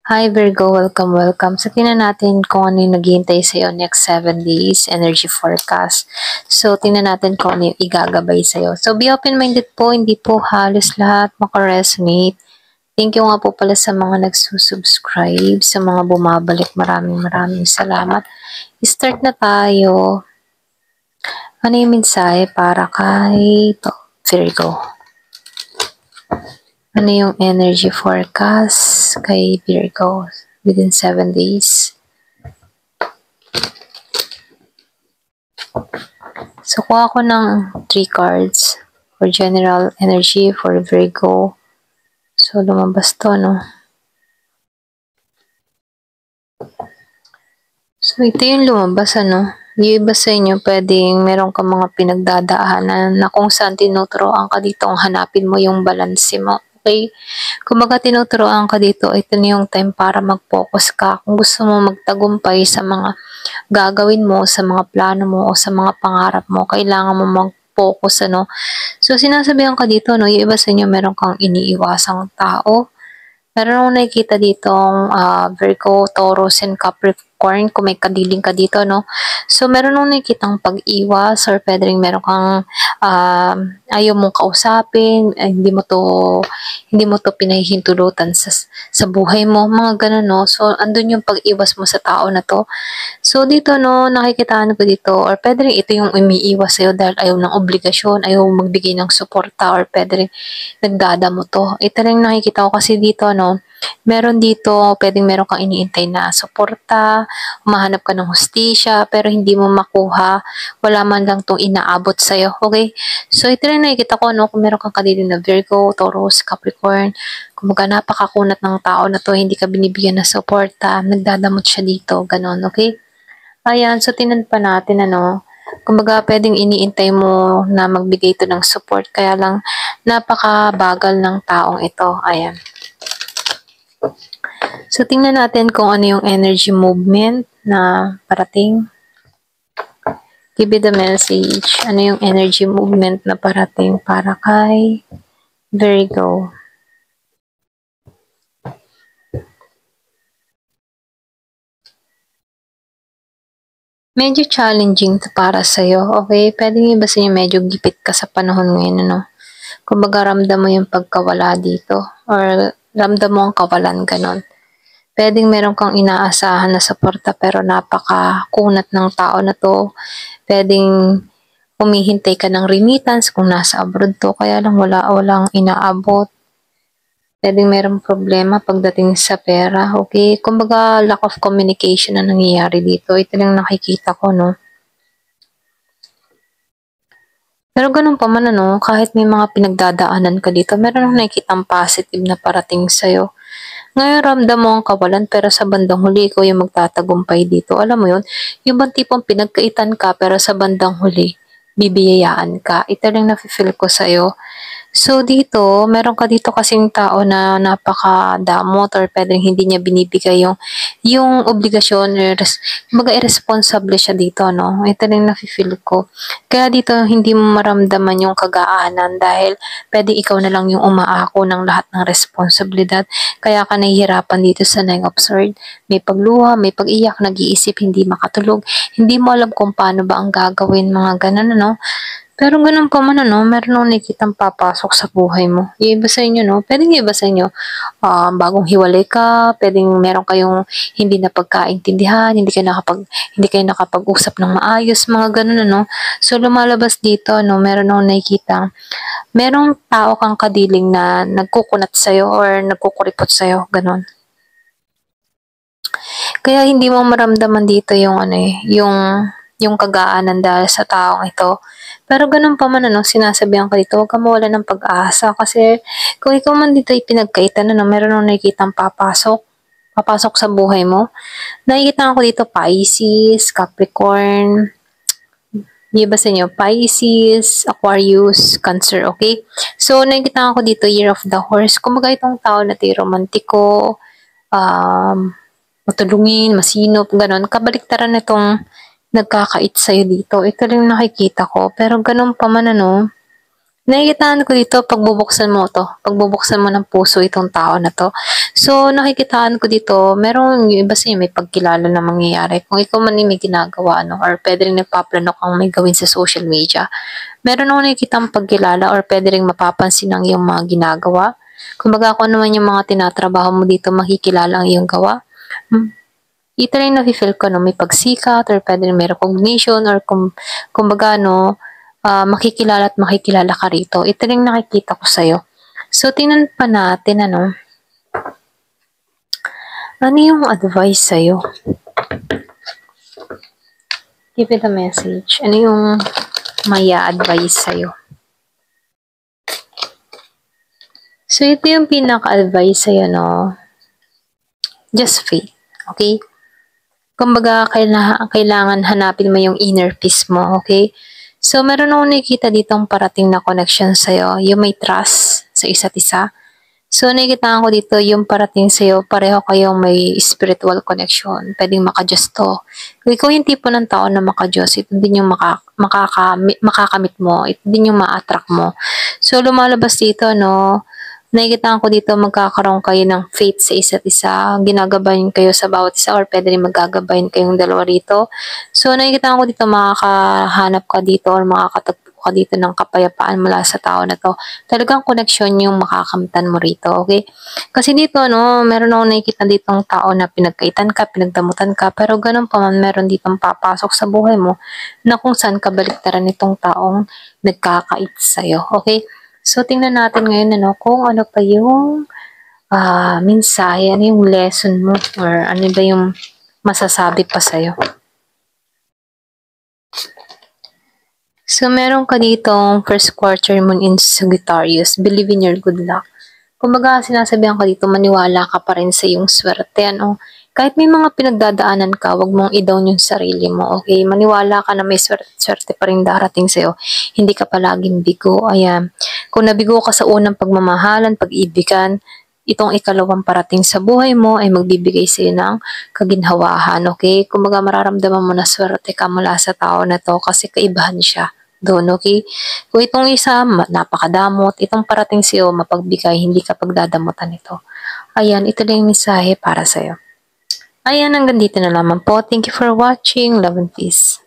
Hi Virgo, welcome. So, tingnan natin kung ano yung naghihintay sa'yo next 7 days energy forecast. So, tingnan natin kung ano yung igagabay sa'yo. So, be open-minded po, hindi po halos lahat makaresonate. Thank you nga po pala sa mga nagsusubscribe, sa mga bumabalik. Maraming salamat. Start na tayo. Ano yung mensahe para kay Virgo? Ano yung energy forecast kay Virgo within 7 days? So, kuha ko ng 3 cards for general energy for Virgo. So, lumabas to, no? So, ito yung lumabas, ano? Yung iba sa inyo, pwedeng meron ka mga pinagdadaanan na kung saan tinuturoan ka dito, hanapin mo yung balance mo. Okay? Kumbaga tinuturoan ka dito, ito na yung time para mag-focus ka. Kung gusto mo magtagumpay sa mga gagawin mo, sa mga plano mo, o sa mga pangarap mo, kailangan mo mag-focus, ano? So, sinasabihan ka dito, no, yung iba sa inyo, meron kang iniiwasang tao. Meron akong nakikita ditong Virgo, Taurus, and Capricorn kung may kadiling ka dito, no? So, meron akong nakikitang pag-iwas or pwede rin meron kang ayaw mong kausapin, hindi mo to pinahihintulutan sa buhay mo, mga ganun, no? So, andun yung pag-iwas mo sa tao na to. So, dito, no, nakikitaan ko dito, or pwede rin ito yung umiiwas sa'yo dahil ayaw ng obligasyon, ayaw magbigay ng suporta, or pwede rin nagdadamo to. Ito rin nakikita ko kasi dito, no, meron dito, pwedeng meron kang iniintay na suporta, humahanap ka ng hustisya, pero hindi mo makuha, wala man lang tong inaabot sa'yo, okay? So, ito rin nakikita ko, no, kung meron kang kanilin na Virgo, Taurus, Capricorn, kumbaga napakakunat ng tao na to, hindi ka binibigyan ng suporta, nagdadamot siya dito, ganon, okay? Ayan, so tinan pa natin, ano, kumbaga pwedeng iniintay mo na magbigay ito ng support, kaya lang napakabagal ng taong ito. Ayan. So, tingnan natin kung ano yung energy movement na parating. Give me the message. Ano yung energy movement na parating para kay Virgo? Medyo challenging to para sa'yo, okay? Pwedeng iba sa inyo medyo gipit ka sa panahon ngayon, ano? Kumbaga ramdam mo yung pagkawala dito or ramdam mo ang kawalan, ganon. Pwedeng meron kang inaasahan na suporta pero napakakunat ng tao na to. Pwedeng humihintay ka ng remittance kung nasa abroad to, kaya lang walang inaabot. Pwedeng merong problema pagdating sa pera, okay? Kumbaga lack of communication na nangyayari dito. Ito lang nakikita ko, no? Pero ganun pa man, ano, kahit may mga pinagdadaanan ka dito, meron akong nakikitang positive na parating sa'yo. Ngayon, ramdam mo ang kawalan, pero sa bandang huli, ikaw yung magtatagumpay dito. Alam mo yun? Yung bang tipong pinagkaitan ka, pero sa bandang huli, bibiyayaan ka. Ito lang nafe-feel ko sa'yo. So, dito, meron ka dito kasing tao na napakadamot or pwedeng hindi niya binibigay yung obligasyon, kumbaga irresponsible siya dito, no? Ito rin nafe-feel ko. Kaya dito, hindi mo maramdaman yung kagaanan dahil pwedeng ikaw na lang yung umaako ng lahat ng responsibilidad. Kaya ka nahihirapan dito sa Nine of Swords. May pagluha, may pag-iyak, nag-iisip, hindi makatulog. Hindi mo alam kung paano ba ang gagawin, mga ganun, ano? Pero ganun pa man, ano, meron akong nakikitang papasok sa buhay mo. Yung iba sa inyo, no? Pwedeng yung iba sa inyo, bagong hiwalay ka, pwedeng meron kayong hindi na pagkaintindihan, hindi kayo nakapag-usap ng maayos, mga ganun, ano. So, lumalabas dito, no, meron akong nakikitang, merong tao kang kadiling na nagkukunat sa'yo or nagkukuripot sa'yo, ganun. Kaya hindi mo maramdaman dito yung ano eh, yung kagaanan dahil sa taong ito. Pero ganun pa man, ano, sinasabihan ka dito, huwag ka mawala ng pag-asa kasi kung ikaw man dito ay pinagkaitan, ano, meron nang nakikitang papasok sa buhay mo. Nakikita ko dito Pisces, Capricorn, di ba sa inyo? Pisces, Aquarius, Cancer, okay? So, nakikita ko dito Year of the Horse. Kumbaga itong tao na tayo romantiko, um, matulungin, masinop, ganon. Kabaliktaran nitong nagkakait sa'yo dito. Ito rin nakikita ko. Pero ganun pa man, ano, Nakikitaan ko dito pagbubuksan mo ng puso itong tao na 'to. So, nakikitaan ko dito merong yung iba sa'yo may pagkilala na mangyayari. Kung ikaw man ay may ginagawa ano or puwede rin nagpaplano kang may gawin sa social media, meron akong nakikitang pagkilala or puwede ring mapapansin ang iyong mga ginagawa. Kumbaga kung ano man yung mga tinatrabaho mo dito makikilala ang iyong gawa. Ito rin nafi-feel ko 'no, may pagsikat or puwede rin may recognition or kumbaga 'no, makikilala at makikilala ka rito. Ito rin nakikita ko sa'yo. So, tingnan pa natin ano, ano yung advice sa'yo? Give it a message. Ano yung maya-advise sa'yo? So, ito yung pinaka-advice sa'yo 'no, just faith, okay? Kumbaga kailangan hanapin mo yung inner peace mo, okay? So, meron akong nakikita ditong parating na connection sa'yo, yung may trust sa isa't isa. So, nakikitaan ko dito yung parating sa'yo, pareho kayong may spiritual connection. Pwedeng maka-Diyos to. Kung ikaw yung tipo ng tao na maka-Diyos, ito din yung makakamit mo. Ito din yung ma-attract mo. So, lumalabas dito, no, nakikitaan ko dito magkakaroon kayo ng faith sa isa't isa. Ginagabayan kayo sa bawat isa or pwede rin magagabayan kayong dalawa rito. So, nakikitaan ko dito makakahanap ka dito or makakatagpo ka dito ng kapayapaan mula sa tao na to. Talagang koneksyon yung makakamtan mo rito, okay? Kasi dito, no, meron akong nakikita ditong tao na pinagkaitan ka, pinagdamutan ka, pero ganun pa man, meron ditong papasok sa buhay mo na kung saan kabaliktaran itong taong nagkakait sa'yo, okay? So, tingnan natin ngayon ano, kung ano pa yung mensahe, ano yung lesson mo, or ano ba yung masasabi pa sa'yo. So, meron ka ditong first quarter moon in Sagittarius, believe in your good luck. Kumbaga, sinasabihan ka dito, maniwala ka pa rin sa iyong swerte, ano. Kahit may mga pinagdadaanan ka, wag mong i-down yung sarili mo, okay? Maniwala ka na may swerte pa rin darating sa'yo. Hindi ka palaging bigo, ayan. Kung nabigo ka sa unang pagmamahalan, pag-ibigan, itong ikalawang parating sa buhay mo ay magbibigay sa'yo ng kaginhawahan, okay? Kumbaga, mararamdaman mo na swerte ka mula sa tao na to kasi kaibahan siya doon, okay? Kung itong isa, napakadamot, itong parating sa'yo, mapagbigay, hindi ka pagdadamutan ito. Ayan, ito na yung mensahe para sa'yo. Ayan, hanggang dito na lamang po. Thank you for watching. Love and peace.